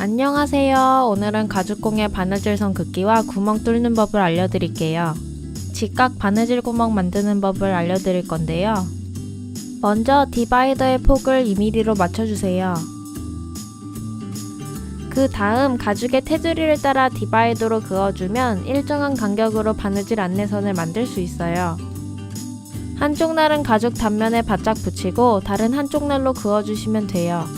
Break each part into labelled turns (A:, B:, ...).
A: 안녕하세요. 오늘은 가죽공예 바느질선 긋기와 구멍 뚫는 법을 알려드릴게요. 직각 바느질 구멍 만드는 법을 알려드릴 건데요. 먼저 디바이더의 폭을 2mm로 맞춰주세요. 그 다음 가죽의 테두리를 따라 디바이더로 그어주면 일정한 간격으로 바느질 안내선을 만들 수 있어요. 한쪽 날은 가죽 단면에 바짝 붙이고 다른 한쪽 날로 그어주시면 돼요.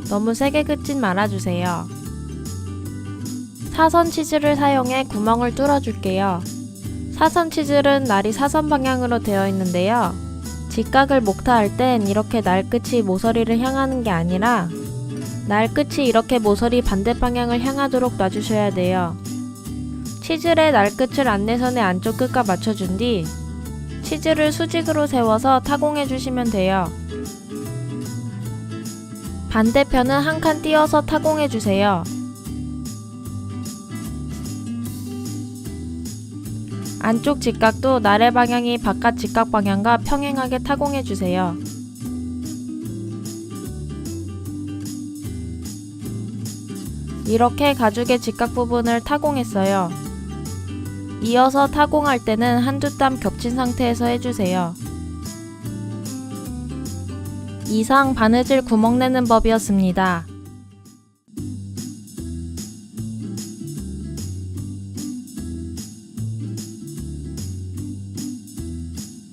A: 너무 세게 긋진 말아주세요. 사선 치즈를 사용해 구멍을 뚫어줄게요. 사선 치즈는 날이 사선 방향으로 되어 있는데요. 직각을 목타할 땐 이렇게 날 끝이 모서리를 향하는 게 아니라 날 끝이 이렇게 모서리 반대 방향을 향하도록 놔주셔야 돼요. 치즈의 날 끝을 안내선의 안쪽 끝과 맞춰준 뒤 치즈를 수직으로 세워서 타공해 주시면 돼요. 반대편은 한 칸 띄어서 타공해 주세요. 안쪽 직각도 날의 방향이 바깥 직각 방향과 평행하게 타공해 주세요. 이렇게 가죽의 직각 부분을 타공했어요. 이어서 타공할 때는 한두 땀 겹친 상태에서 해주세요. 이상 바느질 구멍 내는 법이었습니다.